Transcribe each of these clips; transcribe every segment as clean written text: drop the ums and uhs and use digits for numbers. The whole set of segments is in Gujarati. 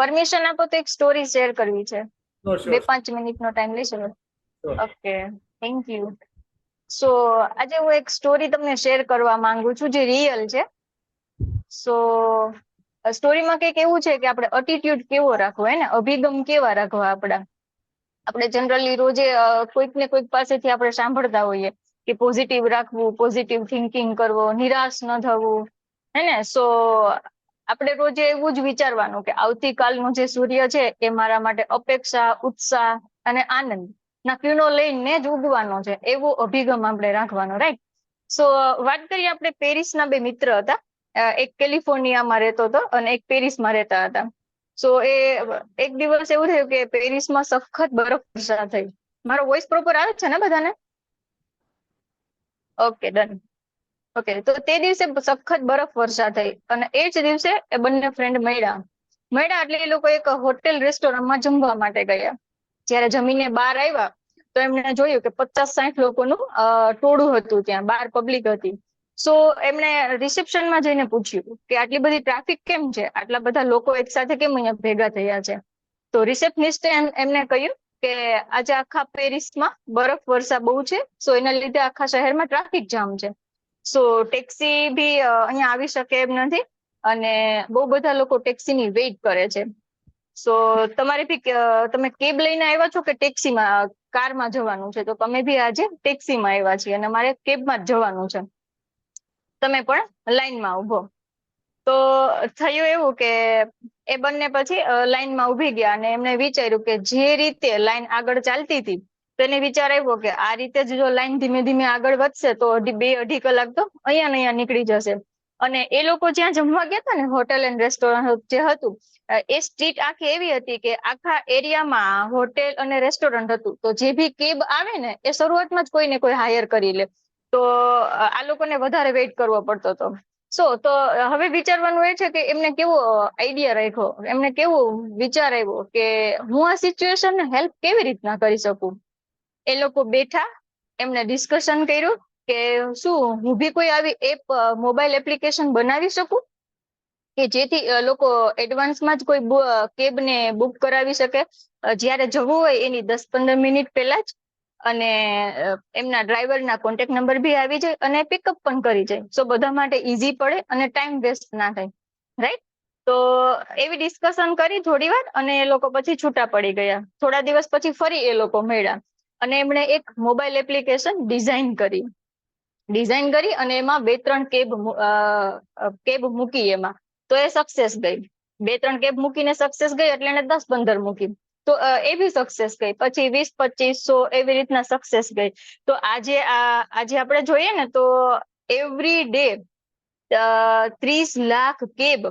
પરમિશન આપો તો એક સ્ટોરી શેર કરવી છે. No, sure. 2-5 મિનિટનો ટાઈમ લઈ શકો. Sure. Okay, thank you. So આજે હું એક સ્ટોરી તમને શેર કરવા માંગુ છું જે રિયલ છે. સો સ્ટોરીમાં કંઈક એવું છે કે આપણે એટીટ્યુડ કેવો રાખવો હે ને, અભિગમ કેવા રાખવા આપણા. આપણે જનરલી રોજે કોઈક ને કોઈક પાસેથી આપણે સાંભળતા હોઈએ કે પોઝિટિવ રાખવું, પોઝિટિવ થિંકિંગ કરવો, નિરાશ ન થવું, હે ને. સો આપણે રોજે એવું જ વિચારવાનું કે આવતીકાલનો જે સૂર્ય છે એ મારા માટે અપેક્ષા, ઉત્સાહ અને આનંદ ના કિરણો લઈને જ ઉગવાનો છે, એવો અભિગમ આપણે રાખવાનો, રાઈટ. સો વાત કરીએ આપણે પેરિસના બે મિત્ર હતા. એક કેલિફોર્નિયામાં રહેતો હતો અને એક પેરિસમાં રહેતા હતા. સો એ એક દિવસ એવું થયું કે પેરિસમાં સખત બરફવર્ષા થઈ. મારો વોઇસ પ્રોપર આવે છે ને બધાને? Okay, done. ઓકે, તો તે દિવસે સખત બરફવર્ષા થઈ અને એ જ દિવસે એ બંને ફ્રેન્ડ મળ્યા એટલે એ લોકો એક હોટેલ રેસ્ટોરન્ટમાં જમવા માટે ગયા. જ્યારે જમીને બહાર આવ્યા તો એમણે જોયું કે 50-60 લોકોનું ટોળું હતું, ત્યાં બહાર પબ્લિક હતી. સો એમણે રિસેપ્શનમાં જઈને પૂછ્યું કે આટલી બધી ટ્રાફિક કેમ છે, આટલા બધા લોકો એક સાથે કેમ અહીંયા ભેગા થયા છે. તો રિસેપ્શનિસ્ટે એમને કહ્યું કે આજે આખા પેરિસમાં બરફવર્ષા બહુ છે, સો એના લીધે આખા શહેરમાં ટ્રાફિક જામ છે. સો ટેક્સી બી અહીંયા આવી શકે એમ નથી અને બહુ બધા લોકો ટેક્સીની વેઇટ કરે છે. સો તમારે બી તમે કેબ લઈને આવ્યા છો કે ટેક્સીમાં, કારમાં જવાનું છે? તો તમે બી આજે ટેક્સીમાં આવ્યા છીએ અને મારે કેબમાં જ જવાનું છે. તમે પણ લાઈનમાં ઉભો. તો થયું એવું કે એ બંને પછી લાઈનમાં ઉભી ગયા અને એમને વિચાર્યું કે જે રીતે લાઈન આગળ ચાલતી હતી તો એને વિચાર આવ્યો કે આ રીતે જ જો લાઈન ધીમે ધીમે આગળ વધશે તો 2-2.5 કલાક તો અહીંયા ને અહીંયા નીકળી જશે. અને એ લોકો જ્યાં જમવા ગયા હતા ને, હોટેલ એન્ડ રેસ્ટોરન્ટ જે હતું, એ સ્ટ્રીટ આખી એવી હતી કે આખા એરિયામાં હોટેલ અને રેસ્ટોરન્ટ હતું. તો જે બી કેબ આવે ને એ શરૂઆતમાં જ કોઈને કોઈ હાયર કરી લે, તો આ લોકોને વધારે વેઇટ કરવો પડતો હતો. તો હવે વિચારવાનું એ છે કે એમને કેવો આઈડિયા રાખ્યો, એમને કેવો વિચાર આવ્યો કે હું આ સિચ્યુએશનને હેલ્પ કેવી રીતના કરી શકું. એ લોકો બેઠા, એમને ડિસ્કશન કર્યું કે શું હું બી કોઈ આવી એપ, મોબાઈલ એપ્લિકેશન બનાવી શકું કે જેથી લોકો એડવાન્સમાં જ કોઈ કેબને બુક કરાવી શકે, જ્યારે જવું હોય એની 10-15 મિનિટ પહેલા જ, અને એમના ડ્રાઈવરના કોન્ટેક્ટ નંબર બી આવી જાય અને પિકઅપ પણ કરી જાય. સો બધા માટે ઈઝી પડે અને ટાઈમ વેસ્ટ ના થાય, રાઈટ. તો એવી ડિસ્કશન કરી થોડી વાર અને એ લોકો પછી છૂટા પડી ગયા. થોડા દિવસ પછી ફરી એ લોકો મળ્યા અને એમણે એક મોબાઈલ એપ્લિકેશન ડિઝાઇન કરી અને એમાં 2-3 કેબ મૂકી એમાં. તો એ સક્સેસ ગઈ. 2-3 કેબ મૂકીને સક્સેસ ગઈ એટલે એને 10-15 મૂકી, તો એ બી સક્સેસ ગઈ. પછી 20-25-100 એવી રીતના સક્સેસ ગઈ. તો આજે આપણે જોઈએ ને તો every day 30 lakh cab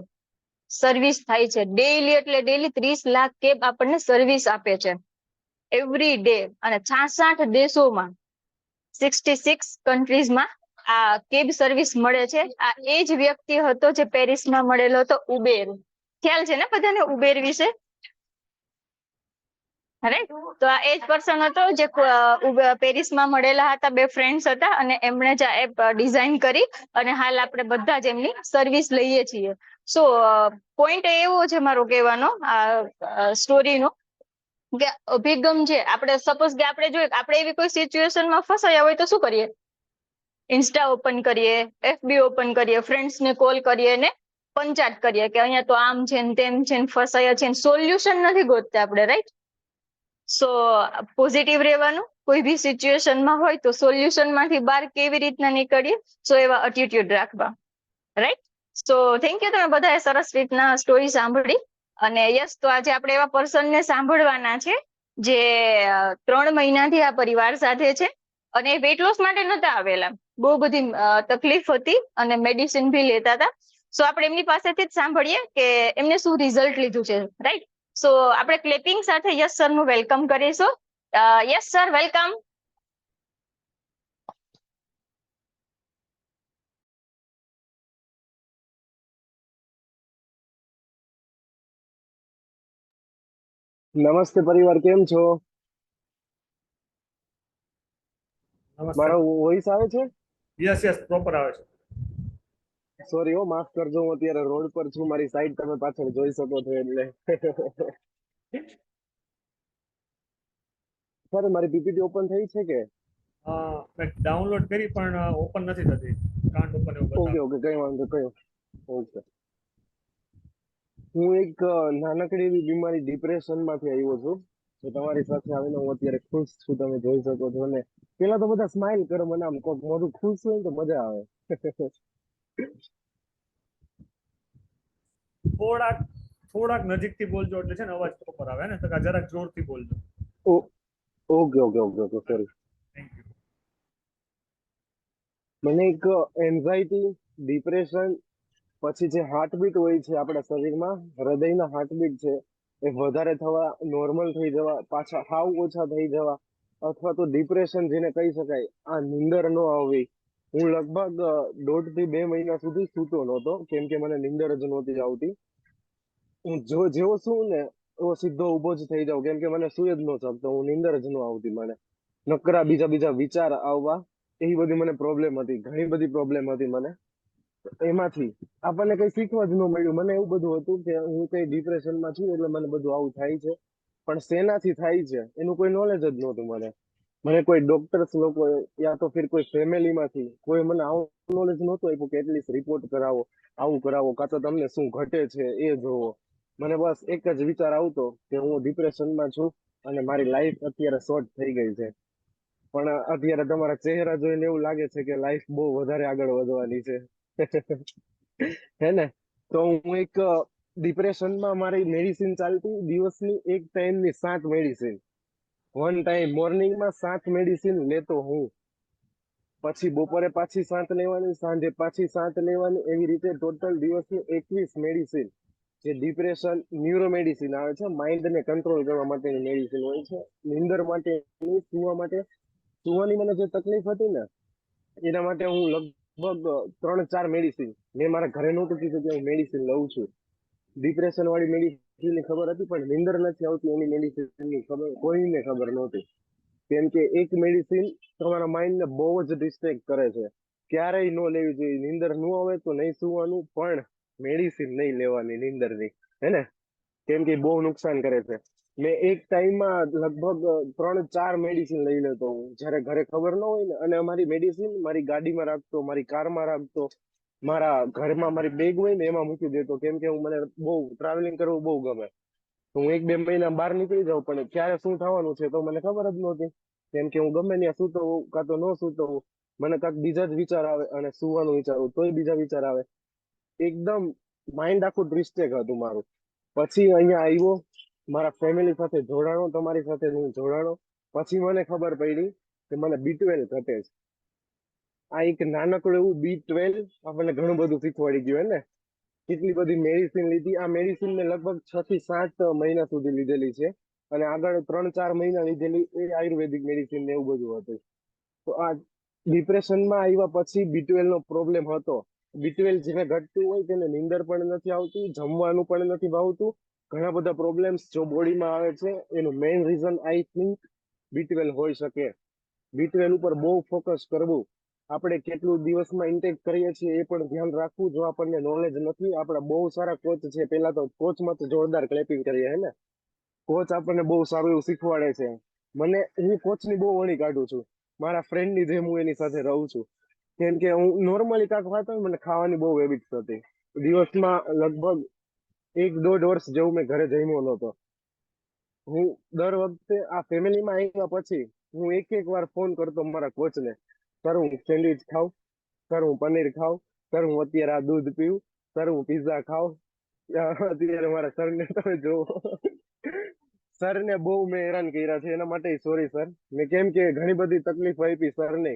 service થાય છે ડેઈલી. એટલે ડેઈલી 30 લાખ કેબ આપણને સર્વિસ આપે છે એવરી ડે. અને 66 દેશોમાં, 66 કન્ટ્રીઝમાં આ કેબ સર્વિસ મળે છે. આ એ જ વ્યક્તિ હતો જે પેરિસમાં મળેલો હતો, ઉબેર. ખ્યાલ છે ને બધાને ઉબેર વિશે? રાઈટ. તો આ એ જ પર્સન હતો જે પેરિસમાં મળેલા હતા. બે ફ્રેન્ડ્સ હતા અને એમણે જ આ એપ ડિઝાઇન કરી અને હાલ આપણે બધા જ એમની સર્વિસ લઈએ છીએ. સો પોઈન્ટ એવો છે મારો કહેવાનો આ સ્ટોરીનો કે અભિગમ છે. આપણે સપોઝ કે આપણે જોઈએ આપણે એવી કોઈ સિચ્યુએશનમાં ફસાયા હોય તો શું કરીએ? ઇન્સ્ટા ઓપન કરીએ, FB ઓપન કરીએ, ફ્રેન્ડ્સને કોલ કરીએ ને પંચાટ કરીએ કે અહીંયા તો આમ છે ને તેમ છે ને ફસાયા છે. સોલ્યુશન નથી ગોતતા આપણે, રાઈટ. સો પોઝિટિવ રહેવાનું, કોઈ બી સિચ્યુએશનમાં હોય તો સોલ્યુશનમાંથી બહાર કેવી રીતના નીકળીએ, સો એવા એટીટ્યુડ રાખવા, રાઈટ. સો થેન્ક યુ, તમે બધાએ સરસ રીતના સ્ટોરી સાંભળી. અને યસ, તો આજે આપણે એવા પર્સનને સાંભળવાના છે જે 3 મહિનાથી આ પરિવાર સાથે છે અને વેઇટ લોસ માટે નતા આવેલા. બહુ બધી તકલીફ હતી અને મેડિસિન બી લેતા હતા. સો આપણે એમની પાસેથી જ સાંભળીએ કે એમને શું રિઝલ્ટ લીધું છે, રાઈટ. સો આપણે ક્લેપિંગ સાથે યસ સર નું વેલકમ કરીશું. Yes sir, welcome. નમસ્તે પરિવાર, કેમ છો? નમસ્તે. મારો વોઇસ આવે છે? યસ, પ્રોપર આવે છે. સોરી હો, માફ કરજો, હું અત્યારે રોડ પર છું, મારી સાઈડ તમે પાછળ જોઈ શકો છો એટલે. સર મારી પીપીટી ઓપન થઈ છે કે? મેં ડાઉનલોડ કરી પણ ઓપન નથી થતી. કાન્ટ ઓપન એવું ઓકે બતાવે. ઓકે, કઈ વાંધો કયો. ઓકે. હું એક નાનકડી એવી બીમારી ડિપ્રેશન માંથી આવ્યો છું. તો તમારી સાથે આવીને હું અત્યારે ખુશ છું, તમે જોઈ શકો છો. ને પેલા તો બધા સ્માઇલ કરો, મને આમ કોક મોઢું ખુશ હોય ને તો મજા આવે. થોડાક થોડાક નજીકથી બોલજો એટલે છે ને અવાજ પ્રોપર આવે ને, તો જરાક જોરથી બોલજો. Okay okay okay okay, sorry. Thank you. મને એક એન્ઝાઇટી, ડિપ્રેશન, પછી જે હાર્ટબીટ હોય છે આપણા શરીરમાં, હૃદયના હાર્ટબીટ છે એ વધારે થવા, નોર્મલ થઈ જવા, પાછા હાવ ઓછા થઈ જવા, અથવા તો ડિપ્રેશન જેને કહી શકાય, આ નીંદર ન આવવી. હું લગભગ 1.5 થી 2 મહિના સુધી સૂતો નહોતો, કેમ કે મને નીંદર જ નહોતી આવતી. હું જેવો શું ને એવો સીધો ઊભો જ થઈ જાઉં, કેમ કે મને સુઈ જ ન શકતો, હું નીંદર જ ન આવતી મને. નકરા બીજા બીજા વિચાર આવવા, એવી બધી મને પ્રોબ્લેમ હતી, ઘણી બધી પ્રોબ્લેમ હતી મને. એમાંથી આપણને કઈ શીખવા જ ન મળ્યું. મને એવું બધું હતું કે હું કઈ ડિપ્રેશનમાં છું એટલે મને બધું આવું થાય છે, પણ શેનાથી થાય છે એનું કોઈ નોલેજ જ નહોતું મને. મને કોઈ ડોક્ટર્સ લોકો યા તો ફિર કોઈ ફેમિલી માંથી કોઈ મને આવું નોલેજ નહોતું આપ્યું કે એટલીસ્ટ રિપોર્ટ કરાવો, આવું કરાવો, કાં તો તમને શું ઘટે છે એ જોવો. મને બસ એક જ વિચાર આવતો કે હું ડિપ્રેશનમાં છું અને મારી લાઈફ અત્યારે શોર્ટ થઈ ગઈ છે. પણ અત્યારે તમારા ચહેરા જોઈને એવું લાગે છે કે લાઈફ બહુ વધારે આગળ વધવાની છે. હે ને? તો હું એક ડિપ્રેશનમાં મારી મેડિસિન ચાલતી દિવસની એક ટાઈમની 7 મેડિસિન, વન ટાઈમ મોર્નિંગમાં 7 મેડિસિન લેતો હું. પછી બપોરે પાછી 7 લેવાની, સાંજે પાછી 7 લેવાની, એવી રીતે ટોટલ દિવસની 21 મેડિસિન. જે ડિપ્રેશન ન્યુરો મેડિસિન આવે છે, માઇન્ડને કંટ્રોલ કરવા માટેની મેડિસિન હોય છે. નીંદર માટેની, સુવા માટે. સુવાની મને જે તકલીફ હતી ને એના માટે હું લગભગ 3-4 મેડિસિન, મેં મારા ઘરે નહોતું કીધું કે હું મેડિસિન લઉં છું. ડિપ્રેશન વાળી મેડિસિન ની ખબર હતી, પણ નીંદર નથી આવતી એની મેડિસિન ની ખબર કોઈને ખબર નહોતી. કેમ કે એક મેડિસિન તમારા માઇન્ડને બહુ જ ડિસ્ટ્રેક્ટ કરે છે. ક્યારેય ન લેવી જોઈએ. નીંદર ન આવે તો નહીં સુવાનું, પણ મેડિસિન નહીં લેવાની નીંદરની, હે ને? કેમ કે બહુ નુકસાન કરે છે. મેં એક ટાઈમમાં લગભગ 3-4 મેડિસિન લઈ લેતો હું, જયારે ઘરે ખબર ન હોય ને. અને અમારી મેડિસિન મારી ગાડીમાં રાખતો, મારી કારમાં રાખતો, મારા ઘરમાં મારી બેગ હોય ને એમાં મૂકી દેતો, કેમ કે મને બહુ ટ્રાવેલિંગ કરવું બહુ ગમે. તો હું 1-2 મહિના બહાર નીકળી જાઉં, પણ ક્યારે શું થવાનું છે તો મને ખબર જ નહોતી. કેમ કે હું ગમે ત્યાં સૂતો હોઉં કાં તો ન સૂતો હોઉં, મને કાંઈક બીજા જ વિચાર આવે, અને સુવાનું વિચારું તોય બીજા વિચાર આવે. એકદમ માઇન્ડ આખું ડિસ્ટ્રેક્ટ હતું મારું. પછી અહીંયા આવ્યો, મારા ફેમિલી સાથે જોડાણો, તમારી સાથે હું જોડાણો. પછી મને ખબર પડી કે મને B12 ઘટે છે. આ એક નાનકડું એવું B12 આપણને ઘણું બધું શીખવાડી ગયું, હે ને? કેટલી બધી મેડિસિન લીધી. આ મેડિસિન મેં લગભગ 6 થી 7 મહિના સુધી લીધેલી છે, અને આગળ 3-4 મહિના લીધેલી એ આયુર્વેદિક મેડિસિન ને એવું બધું હતું. તો આ ડિપ્રેશનમાં આવ્યા પછી B12 નો પ્રોબ્લેમ હતો. B12 જેને ઘટતું હોય તેને નીંદર પણ નથી આવતી, જમવાનું પણ નથી ભાવતું, ઘણા બધા પ્રોબ્લેમ્સ જો બોડીમાં આવે છે. એનું main reason I think B12 હોઈ શકે. B12 ઉપર બહુ ફોકસ કરવું. આપણે કેટલું દિવસમાં ઇન્ટેક કરીએ છીએ એ પણ ધ્યાન રાખવું. જો આપણને નોલેજ નથી, આપણા બહુ સારા કોચ છે, પેલા તો કોચમાં તો જોરદાર ક્લેપિંગ કરીએ, હે ને? કોચ આપણને બહુ સારું એવું શીખવાડે છે. હું કોચની બહુ વણી કાઢું છું. મારા ફ્રેન્ડની જેમ હું એની સાથે રહું છું. કેમ કે હું નોર્મલી કાંઈક ખાતો હોય, મને ખાવાની બહુ હેબિટ હતી. દિવસમાં લગભગ 1-1.5 વર્ષ જેવું મેં ઘરે જમ્યો નહોતો. હું દર વખતે આ ફેમિલીમાં આવ્યા પછી હું એક વાર ફોન કરતો મારા કોચને, સર હું સેન્ડવિચ ખાઉં, સર હું પનીર ખાઉં, સર હું અત્યારે આ દૂધ પીવું, સર હું પિઝા ખાઉં. અત્યારે મારા સરને તમે જોવો. સરને બહુ મેં હેરાન કર્યા છે, એના માટે સોરી સર. મેં કેમ કે ઘણી બધી તકલીફ આપી સરને,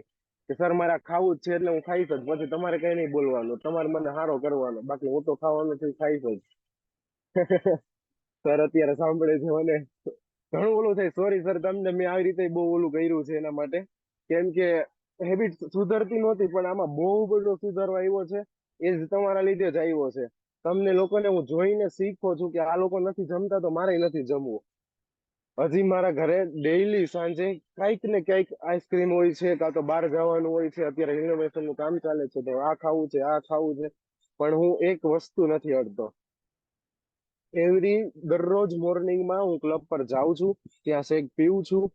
કે સર મારે આ ખાવું જ છે એટલે હું ખાઈશ જ, પછી તમારે કઈ નહીં બોલવાનું, તમારે મને હારો કરવાનો, બાકી હું તો ખાવાનું છે ખાઈશ જ. સર અત્યારે સાંભળે છે મને ઘણું ઓલું થાય. સોરી સર, તમને મેં આવી રીતે બહુ ઓલું કર્યું છે એના માટે. કેમ કે હેબિટ સુધરતી નહોતી, પણ આમાં બહુ બધો સુધારો આવ્યો છે. એ જ તમારા લીધે જ આવ્યો છે. તમને લોકોને હું જોઈને શીખો છું કે આ લોકો નથી જમતા તો મારે નથી જમવું. હજી મારા ઘરે ડેઈલી સાંજે કંઈક ને કંઈક આઈસ્ક્રીમ હોય છે, કાં તો બહાર જવાનું હોય છે. અત્યારે રિનોવેશન નું કામ ચાલે છે, તો આ ખાવું છે, આ ખાવું છે, પણ હું એક વસ્તુ નથી અડતો. દરરોજ મોર્નિંગમાં હું ક્લબ પર જાઉં છું, ત્યાં શેક પીવું છું,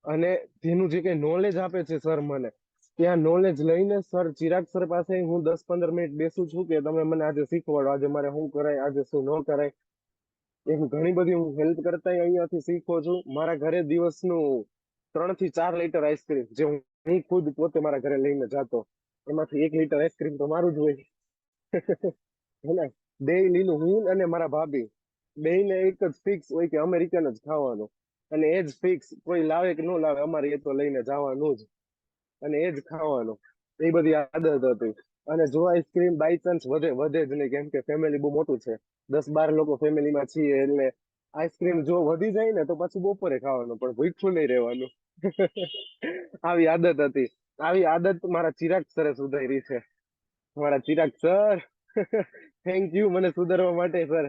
અને જેનું જે કઈ નોલેજ આપે છે સર મને, ત્યાં નોલેજ લઈને સર ચિરાગ સર પાસે હું 10-15 મિનિટ બેસું છું કે તમે મને આજે શીખવાડો, આજે મારે શું કરાય, આજે શું ન કરાય. એમ ઘણી બધી હું હેલ્પ કરતા અહીંયાથી શીખો છું. મારા ઘરે દિવસનું 3 થી 4 લીટર આઈસ્ક્રીમ, જે હું ખુદ પોતે મારા ઘરે લઈને જાતો, એમાંથી 1 લીટર આઈસ્ક્રીમ તો મારું જ હોય. હે ને? ડેઈલી નું હું અને મારા ભાભી બેયને એક જ ફિક્સ હોય કે અમેરિકન જ ખાવાનું, અને એ જ ફિક્સ, કોઈ લાવે કે ન લાવે, અમારે એ તો લઈને જવાનું જ, અને એ જ ખાવાનું. એ બધી આદત હતી. અને જો આઈસ્ક્રીમ બાય ચાન્સ વધે જ નહીં, કેમ કે ફેમિલી બહુ મોટું છે, 10-12 લોકો ફેમિલીમાં છીએ, એટલે આઈસ્ક્રીમ જો વધી જાય ને તો પાછું બપોરે ખાવાનું, પણ ભૂખ્યું નહીં રહેવાનું. આવી આદત હતી. આવી આદત મારા ચિરાગ સરે સુધારી છે. મારા ચિરાગ સર, થેન્ક યુ મને સુધારવા માટે સર.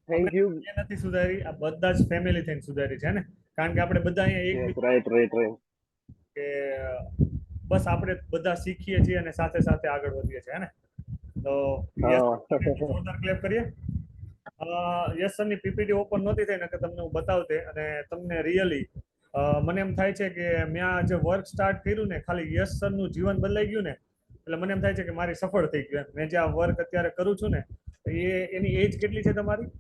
Thank you. એ નથી સુધારી, આ બધા જ ફેમિલી થઈને સુધારી છે ને, કારણ કે આપણે બધા અહીંયા એક રાઈટ. કે બસ આપણે બધા શીખીએ છીએ અને સાથે સાથે આગળ વધીએ છીએ ને. તો જોરદાર ક્લેપ કરીએ. યસ સરની પીપીટી ઓપન નહોતી થઈ ને કે તમને હું બતાવતે, અને તમને રિયલી મને એમ થાય છે કે મેં આ જે વર્ક સ્ટાર્ટ કર્યું ને, ખાલી યસ સરનું જીવન બદલાઈ ગયું ને, એટલે મને એમ થાય છે કે મારી સફળ થઈ ગયું. મેં જે આ વર્ક અત્યારે કરું છું ને, એની એજ કેટલી છે તમારી?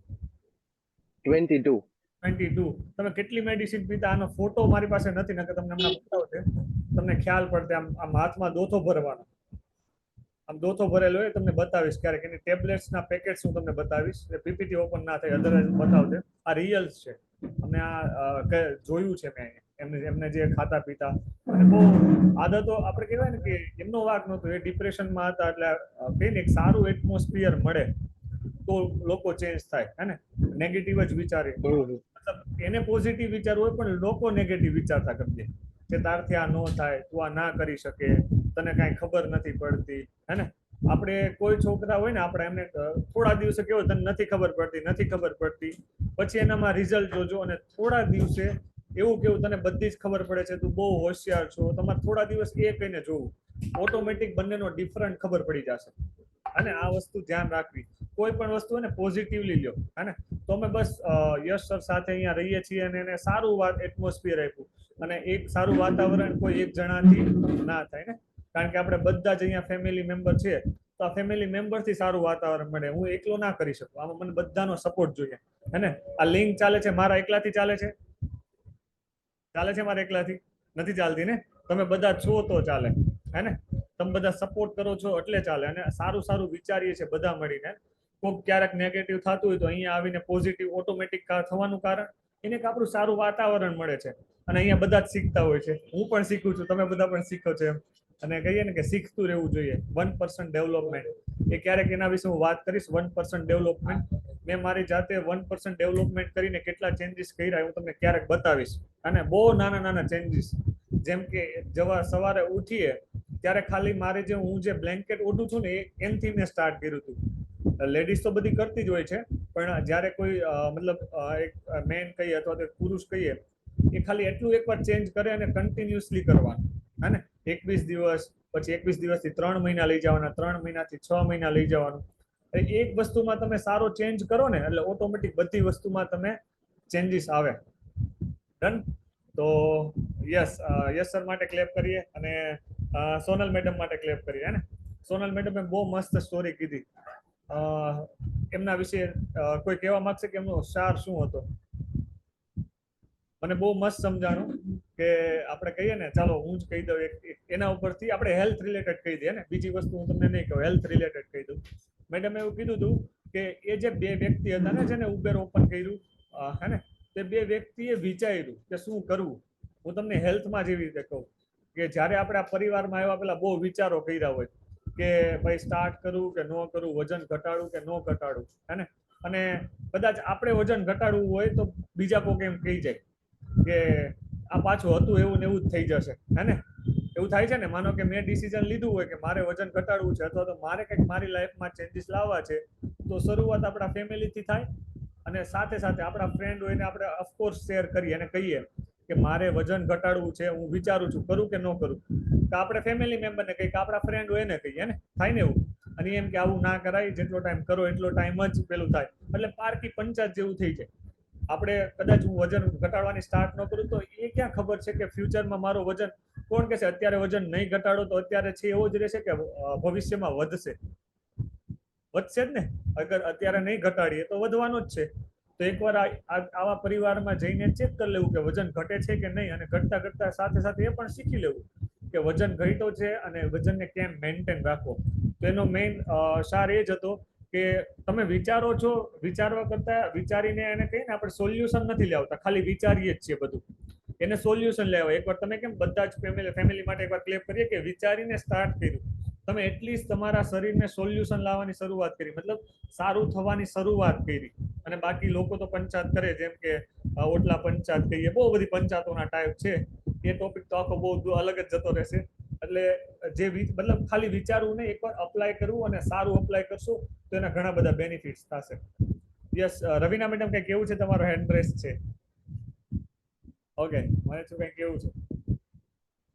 22. 22. તમે કેટલી મેડિસિન પીતા? આનો ફોટો મારી પાસે નથી ને, કે તમને હમણાં બતાવતે તમને ખ્યાલ પડતે. આમ હાથમાં દોથો ભરવાનો, આમ દોથો ભરેલો હોય, તમને બતાવીશ ક્યારેક. એની ટેબ્લેટ્સના પેકેટ્સ હું તમને બતાવીશ. પીપીટી ઓપન ના થાય, અધરવાઇઝ બતાવતે. આ રિયલ્સ છે, અમે આ જોયું છે મેં એમને જે ખાતા પીતા, અને બહુ આદતો આપણે કહેવાય ને કે એમનો વાક નહોતો, એ ડિપ્રેશનમાં હતા. એટલે કહીને એક સારું એટમોસ્ફિયર મળે તો લોકો ચેન્જ થાય, હે ને? નેગેટિવ જ વિચારે, મતલબ એને પોઝિટિવ વિચારવું હોય, પણ લોકો નેગેટિવ વિચારતા કરી દે કે તારથી આ ન થાય, તું આ ના કરી શકે, તને કાંઈ ખબર નથી પડતી, હે ને? આપણે કોઈ છોકરા હોય ને, આપણે એમને થોડા દિવસે કેવું, તને નથી ખબર પડતી, પછી એનામાં રિઝલ્ટ જોજો, અને થોડા દિવસે એવું કેવું તને બધી જ ખબર પડે છે, તું બહુ હોશિયાર છો. તમારે થોડા દિવસ એ કહીને જોવું, ઓટોમેટિક બંનેનો ડિફરન્ટ ખબર પડી જશે. અને આ વસ્તુ ધ્યાન રાખવી, કોઈ પણ વસ્તુ ને પોઝિટિવલી લ્યો, હે ને? તો અમે બસ યશ સર સાથે અહીંયા રહીએ છીએ, અને એને સારું એટમોસ્ફિયર આપ્યું. અને એક સારું વાતાવરણ કોઈ એક જણાથી ના થાય ને, કારણ કે આપણે બધા જ અહીંયા ફેમિલી મેમ્બર છીએ, તો આ ફેમિલી મેમ્બરથી સારું વાતાવરણ મળે. હું એકલો ના કરી શકું, આમાં મને બધાનો સપોર્ટ જોઈએ, હે ને? આ લિંક ચાલે છે મારા એકલાથી ચાલે છે મારા એકલાથી નથી ચાલતી ને? તમે બધા છો તો ચાલે, હે ને? તમે બધા સપોર્ટ કરો છો એટલે ચાલે. અને સારું વિચારીએ છીએ બધા મળીને. કોઈક ક્યારેક નેગેટિવ થતું હોય તો અહીંયા આવીને પોઝિટિવ ઓટોમેટિક થવાનું કારણ એને એક આપણું સારું વાતાવરણ મળે છે. અને અહીંયા બધા જ શીખતા હોય છે, હું પણ શીખું છું, તમે બધા પણ શીખો છો એમ. અને કહીએ ને કે શીખતું રહેવું જોઈએ. 1% ડેવલપમેન્ટ, એ ક્યારેક એના વિશે હું વાત કરીશ. 1% ડેવલપમેન્ટ, મેં મારી જાતે 1% ડેવલપમેન્ટ કરીને કેટલા ચેન્જીસ કર્યા હું તમને ક્યારેક બતાવીશ. અને બહુ નાના ચેન્જીસ, જેમ કે સવારે ઉઠીએ ત્યારે ખાલી મારે હું જે બ્લેન્કેટ ઓઢું છું ને, એનથી મેં સ્ટાર્ટ કર્યું હતું. લેડીઝ તો બધી કરતી જ હોય છે, પણ જ્યારે કોઈ મતલબ એક મેન કહીએ અથવા તો પુરુષ કહીએ, એ ખાલી એટલું એકવાર ચેન્જ કરે અને કન્ટિન્યુઅસલી કરવાનું, હે ને? 21 દિવસ, પછી 21 દિવસથી 3 મહિના લઈ જવાના, 3 મહિનાથી 6 મહિના લઈ જવાનું. એક વસ્તુમાં તમે સારો ચેન્જ કરો ને, એટલે ઓટોમેટિક બધી વસ્તુમાં તમે ચેન્જીસ આવે. ડન? તો યસ સર માટે ક્લેપ કરીએ, અને સોનલ મેડમ માટે ક્લેપ કરીએ, હે ને? સોનલ મેડમે બહુ મસ્ત સ્ટોરી કીધી. એમના વિશે કોઈ કહેવા માંગશે કે એમનો સાર શું હતો? મને બહુ મસ્ત સમજાણું કે આપણે કહીએ ને, ચાલો હું જ કહી દઉં એના ઉપરથી. આપણે હેલ્થ રિલેટેડ કહી દઈએ ને, બીજી વસ્તુ હું તમને નહીં કહું, હેલ્થ રિલેટેડ કહી દઉં. મેડમે એવું કીધું હતું કે એ જે 2 વ્યક્તિ હતા ને, જેને ઉબેર ઓપન કર્યું, હે ને, તે 2 વ્યક્તિએ વિચાર્યું કે શું કરવું. હું તમને હેલ્થમાં જેવી રીતે કહું કે જ્યારે આપણે આ પરિવારમાં આવ્યા પેલા બહુ વિચારો કર્યા હોય કે ભાઈ સ્ટાર્ટ કરું કે ન કરું, વજન ઘટાડું કે ન ઘટાડું, હે ને? અને કદાચ આપણે વજન ઘટાડવું હોય તો બીજા કોઈ એમ કહી જાય કે આ પાછું હતું એવું ને એવું જ થઈ જશે, હે ને? એવું થાય છે ને. માનો કે મેં ડિસિઝન લીધું હોય કે મારે વજન ઘટાડવું છે, અથવા તો મારે કંઈક મારી લાઈફમાં ચેન્જીસ લાવવા છે, તો શરૂઆત આપણા ફેમિલીથી થાય, અને સાથે સાથે આપણા ફ્રેન્ડ હોય એને આપણે ઓફકોર્સ શેર કરીએ અને કહીએ કે મારે વજન ઘટાડવું છે, હું વિચારું છું કરું કે ન કરું. કે આપણે ફેમિલી મેમ્બરને કહીએ કે આપણા ફ્રેન્ડ હોય એને કહીએ ને, થાય ને એવું. અને એમ કે આવું ના કરાય, જેટલો ટાઈમ કરો એટલો ટાઈમ જ પેલું થાય, એટલે પારકી પંચાયત જેવું થઈ જાય. આપણે કદાચ હું વજન ઘટાડવાની સ્ટાર્ટ ન કરું તો એ ક્યાં ખબર છે કે ફ્યુચરમાં મારો વજન, કોણ કહેશે અત્યારે વજન નહીં ઘટાડો તો અત્યારે છે એવો જ રહેશે કે ભવિષ્યમાં વધશે? વધશે જ ને. અગર અત્યારે નહીં ઘટાડીએ તો વધવાનો જ છે. તો એકવાર આવા પરિવારમાં જઈને ચેક કરી લેવું કે વજન ઘટે છે કે નહીં, અને ઘટતા ઘટતા સાથે સાથે એ પણ શીખી લેવું કે વજન ઘટ્યો છે અને વજનને કેમ મેન્ટેન રાખવો. તો એનો મેઇન સાર એ જ હતો કે તમે વિચારો છો, વિચારવા કરતા વિચારીને એને કહીને આપણે સોલ્યુશન નથી લાવતા, ખાલી વિચારીએ જ છીએ બધું. એને સોલ્યુશન લેવા એકવાર તમે કેમ બધા જ ફેમિલી માટે એકવાર ક્લેપ કરીએ કે વિચારીને સ્ટાર્ટ કર્યું. તમે એટલીસ્ટ તમારા શરીરને સોલ્યુશન લાવવાની શરૂઆત કરી, મતલબ સારું થવાની શરૂઆત કરી. અને બાકી લોકો તો પંચાયત કરે, જેમ કે ઓટલા પંચાયત કહીએ, બહુ બધી પંચાયતોના ટાઈપ છે. એ ટોપિક તો આખો બહુ અલગ જ જતો રહેશે. એટલે જે મતલબ ખાલી વિચારવું નહીં, એકવાર અપ્લાય કરવું, અને સારું અપ્લાય કરશું તો એના ઘણા બધા બેનિફિટ્સ થશે. યસ રવિના મેડમ કંઈ કેવું છે? તમારો હેન્ડ રેસ છે. ઓકે, મને શું કંઈ કેવું છે?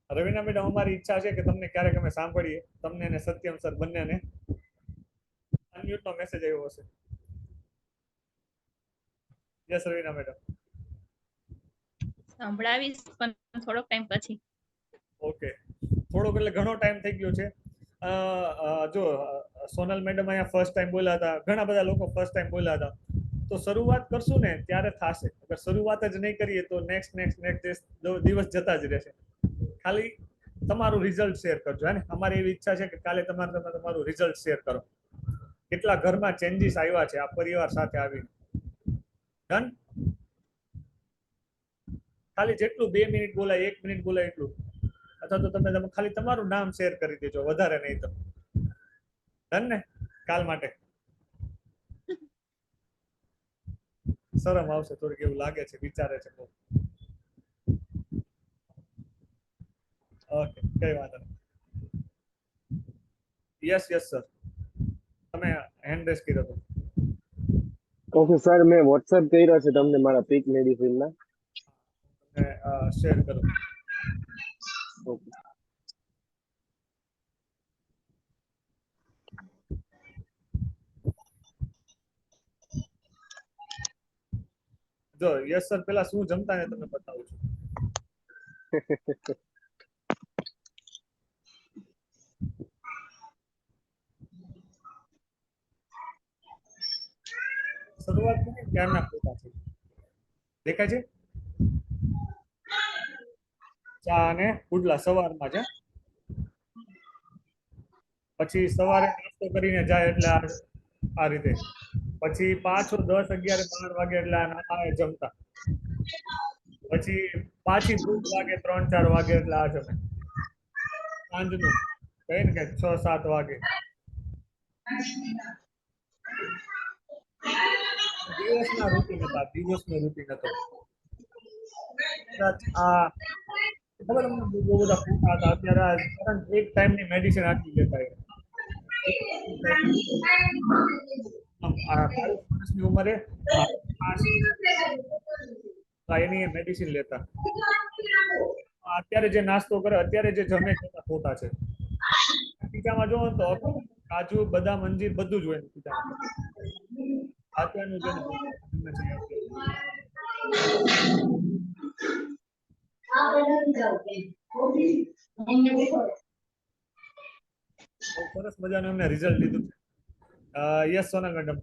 રવિના મેડમ, અમારી ઈચ્છા છે કે તમને ક્યારેક અમે સાંભળીએ, તમને અને સત્યમ સર બંનેને. અનમ્યુટનો મેસેજ આવ્યો હશે. યસ રવિના મેડમ. સંભળાવીશ પણ થોડોક ટાઈમ પછી. ઓકે, થોડોક એટલે ઘણો ટાઈમ થઈ ગયો છે. જો સોનલ મેડમ અહીંયા ફર્સ્ટ ટાઈમ બોલ્યા હતા, ઘણા બધા લોકો ફર્સ્ટ ટાઈમ બોલ્યા હતા. તો શરૂઆત કરશું ને ત્યારે થશે. અગર શરૂઆત જ નહીં કરીએ તો નેક્સ્ટ દિવસ જતા જ રહેશે. ખાલી તમારું રિઝલ્ટ શેર કરજો. હે ને, અમારી એવી ઈચ્છા છે કે કાલે તમારું રિઝલ્ટ શેર કરો. કેટલા ઘરમાં ચેન્જીસ આવ્યા છે આ પરિવાર સાથે આવીને. ડન. ખાલી જેટલું 2 મિનિટ બોલાય, 1 મિનિટ બોલાય એટલું, અથવા તો તમે ખાલી તમારું નામ શેર કરી દેજો, વધારે નહીં તો. ડન ને? કાલ માટે શરમ આવશે થોડીક, એવું લાગે છે, વિચારે છે. ઓકે, કઈ વાંધો નહીં. યસ યસ સર, તમે હેન્ડ રેસ કર્યો હતો. ઓકે સર, મેં વોટ્સએપ કર્યો છે તમને મારા પીક મેડિસિનના. શેર કરો. ઓકે. જો યસ સર, પેલા શું જમતા ને તમને બતાવું છું. શરૂઆત કરી ક્યારના ફોટા છે, દેખાય છે? ચા અને પુડલા સવારમાં છે. પછી સવારે નાસ્તો કરીને જાય એટલે આ રીતે. પછી પાછો 10, 11, 12 વાગે એટલે આ જમતા. પછી પાછી ભૂખ લાગે 3, 4 વાગે એટલે આ જમે. સાંજનું કઈ ને કઈ 6, 7 વાગે. દિવસના રૂટીન હતા, દિવસનો રૂટીન હતો. આ ખબર અમને બહુ બધા ફૂટા હતા. અત્યારે એક ટાઈમની મેડિસિન આટલી લેતા હોય. 40 વર્ષની ઉંમરે એની મેડિસિન લેતા. અત્યારે જે નાસ્તો કરે, અત્યારે જે જમે છે ખોટા છે. પીઝામાં જોવો તો કાજુ, બદામ, અંજીર બધું જ હોય પીઝામાં. અત્યારનું જે સરસ મજાનું એમને રિઝલ્ટ લીધું છે. Yes Sonal madam.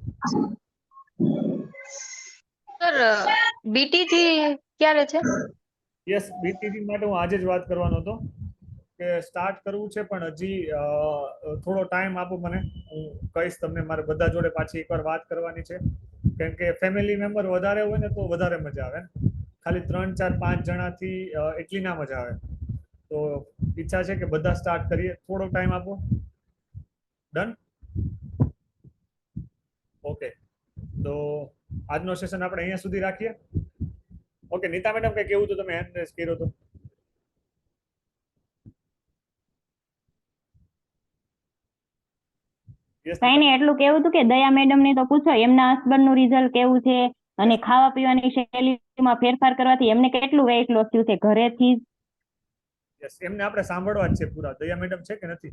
સર બીટીજી ક્યારે છે? યસ, બીટીજી માટે હું આજે જ વાત કરવાનો હતો કે સ્ટાર્ટ કરવું છે, પણ હજી થોડો ટાઈમ આપો મને, હું કહીશ તમને. મારે બધા જોડે પાછી એકવાર વાત કરવાની છે, કેમ કે ફેમિલી મેમ્બર વધારે હોય ને તો વધારે મજા આવે. ખાલી 3, 4, 5 જણાથી એટલી ના મજા આવે. તો ઈચ્છા છે કે બધા સ્ટાર્ટ કરીએ. થોડો ટાઈમ આપો. ડન? ઓકે, તો આજનો સેશન આપણે અહીંયા સુધી રાખીએ. ઓકે, નીતા મેડમ કઈ કેવું તો તમે હેન્ડ રેસ કર્યો તો. Yes, કઈ નહીં, એટલું કેવું હતું કે દયા મેડમ ને તો પૂછો એમના હસબન્ડ નું રિઝલ્ટ કેવું છે અને ખાવા પીવાની શૈલીમાં ફેરફાર કરવાથી એમને કેટલું વેઇટ લોસ થયું છે ઘરેથી જ? યસ, એમને આપણે સાંભળવા જ છે પૂરા. દયા મેડમ છે કે નથી?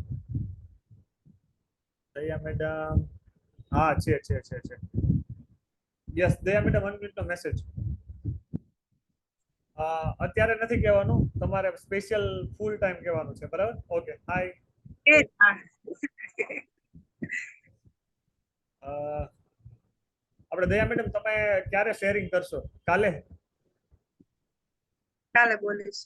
દયા મેડમ, હા છે. યસ, દયા મેડમ, 1 મિનિટનો મેસેજ. અત્યારે નથી કહેવાનું, તમારે સ્પેશિયલ ફૂલ ટાઈમ કહેવાનું છે, બરાબર? ઓકે, હાય. આપણે દયા મેડમ, તમે ક્યારે શેરિંગ કરશો? કાલે? કાલે બોલીશ.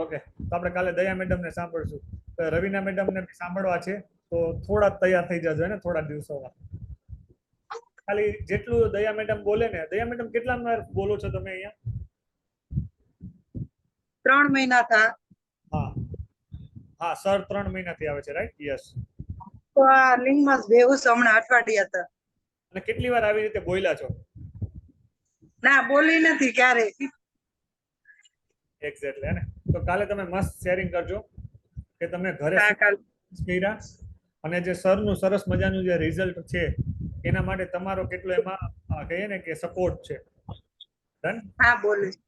ઓકે, તો આપણે કાલે દયા મેડમ ને સાંભળશું. તો રવિના મેડમ ને બી સાંભળવા છે, તો થોડા તૈયાર થઈ જજો ને થોડા દિવસોમાં. ખાલી જેટલું દયા મેડમ બોલે ને, દયા મેડમ કેટલા વાર બોલો છો તમે અહીંયા? 3 મહિના થા. હા સર 3 મહિનાથી આવે છે, રાઈટ? યસ. તો આ લિંગમાં બેહું છું હમણાં અઠવાડિયા હતા. અને કેટલી વાર આવી રીતે બોલ્યા છો? ના, બોલી નથી ક્યારે. એક્ઝેક્ટલી, હે ને? તો કાલે તમે મસ્ત શેરિંગ કરજો કે તમે ઘરે કર્યા અને જે સરનું સરસ મજાનું જે રિઝલ્ટ છે એના માટે તમારો કેટલો એમાં કહીએ ને કે સપોર્ટ છે. ડન? હા બોલીશ.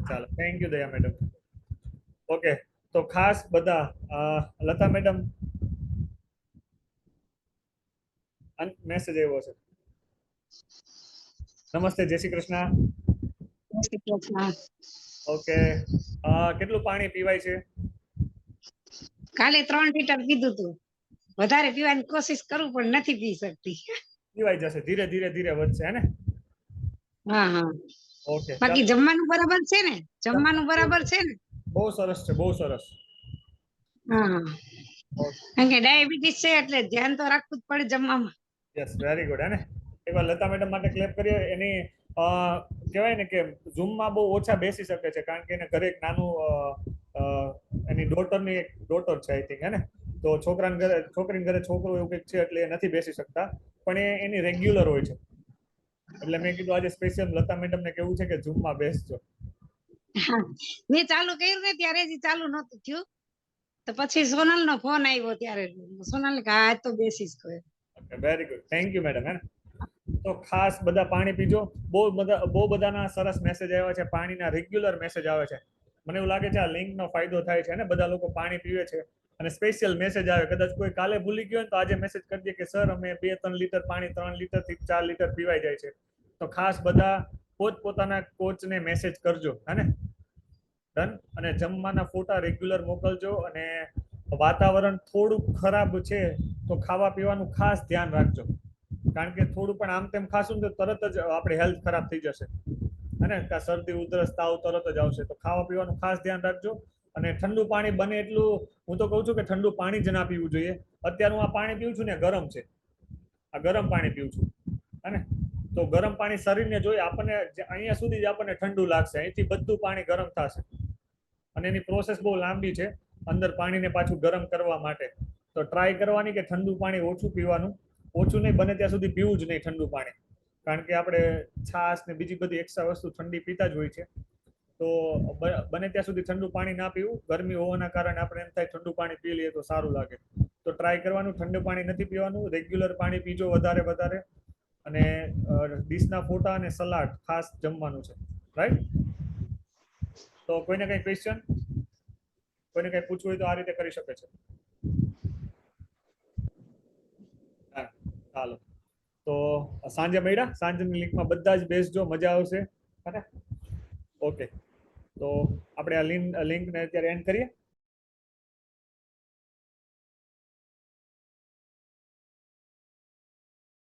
ચાલો, થેન્ક યુ દયા મેડમ. ઓકે, તો ખાસ બધા લતા મેડમ મેસેજ આવ્યો છે. નમસ્તે, જય શ્રી કૃષ્ણ. ઓકે, કેટલું પાણી પીવાય છે? કાલે 3 લીટર પીધું હતું. વધારે પીવાની કોશિશ કરું પણ નથી પી શકતી. પીવાઈ જશે, ધીરે ધીરે વધશે, હે ને? હા. ઓકે, બાકી જમવાનું બરાબર છે ને? બહુ સરસ છે, બહુ સરસ. હા. કારણ કે ડાયાબિટીસ છે એટલે ધ્યાન તો રાખવું જ પડે જમવામાં. યસ, વેરી ગુડ, હે ને? એકવાર લતા મેડમ માટે ક્લેપ કરીએ. એની કહેવાય ને કે ઝૂમમાં બહુ ઓછા બેસી શકે છે કારણ કે એને ઘરે એક નાનું એની ડોટર છે, આઈ થિંક, હે ને? તો છોકરીને ઘરે છોકરો એવું કંઈક છે એટલે એ નથી બેસી શકતા, પણ એની રેગ્યુલર હોય છે. એટલે મેં કીધું આજે સ્પેશિયલ લતા મેડમ ને કેવું છે કે ઝૂમમાં બેસજો. મેં ચાલુ કર્યું ને ત્યારે જ ચાલુ નતું થયું, તો પછી સોનલ નો ફોન આવ્યો ત્યારે સોનલ કે હા તો બેસીશ. Very good, thank you madam, હે ને? તો ખાસ બધા પાણી પીજો. બહુ બધાના સરસ મેસેજ આવ્યા છે, પાણીના રેગ્યુલર મેસેજ આવે છે. મને એવું લાગે છે આ લિંકનો ફાયદો થાય છે, ને બધા લોકો પાણી પીવે છે અને સ્પેશિયલ મેસેજ આવે. કદાચ કોઈ કાલે ભૂલી ગયો હોય તો આજે મેસેજ કરી દે કે સર અમે 2-3 લીટર પાણી 3 લીટર થી 4 લીટર પીવાઈ જાય છે. તો ખાસ બધા પોતપોતાના કોચને મેસેજ કરજો, હે ને? ડન. અને જમવાના ફોટા રેગ્યુલર મોકલજો. અને વાતાવરણ થોડું ખરાબ છે તો ખાવા પીવાનું ખાસ ધ્યાન રાખજો, કારણ કે થોડું પણ આમ તેમ ખાશું તો તરત જ આપણી હેલ્થ ખરાબ થઈ જશે, અને શરદી ઉધરસ તાવ તરત જ આવશે. તો ખાવા પીવાનું ખાસ ધ્યાન રાખજો. અને ઠંડુ પાણી બને એટલું, હું તો કહું છું કે ઠંડુ પાણી જ ના પીવું જોઈએ. અત્યારે હું આ પાણી પીવું છું ને ગરમ છે, આ ગરમ પાણી પીવું છું, હે? તો ગરમ પાણી શરીરને જોઈએ આપણને અહીંયા સુધી જ આપણને ઠંડુ લાગશે, અહીંથી બધું પાણી ગરમ થશે અને એની પ્રોસેસ બહુ લાંબી છે અંદર પાણીને પાછું ગરમ કરવા માટે. તો ટ્રાય કરવાની કે ઠંડુ પાણી ઓછું પીવાનું. ઓછું નહીં, બને ત્યાં સુધી પીવું જ નહીં ઠંડુ પાણી, કારણ કે આપણે છાશ ને બીજી બધી એક્સ્ટ્રા વસ્તુ ઠંડી પીતા જ હોય છે. તો બને ત્યાં સુધી ઠંડુ પાણી ના પીવું. ગરમી હોવાના કારણે આપણે એમ થાય ઠંડુ પાણી પી લઈએ તો સારું લાગે. તો ટ્રાય કરવાનું, ઠંડુ પાણી નથી પીવાનું, રેગ્યુલર પાણી પીજો વધારે. અને ડીશના ફોટા અને સલાડ ખાસ જમવાનું છે, રાઈટ? તો કોઈને કઈ ક્વેશ્ચન, કોઈને કઈ પૂછવું હોય તો આ રીતે કરી શકે છે. ચાલો, તો સાંજે મળ્યા. સાંજની લિંકમાં બધા જ બેસજો, મજા આવશે. ઓકે, તો આપણે આ લિંકને અત્યારે એન્ડ કરીએ.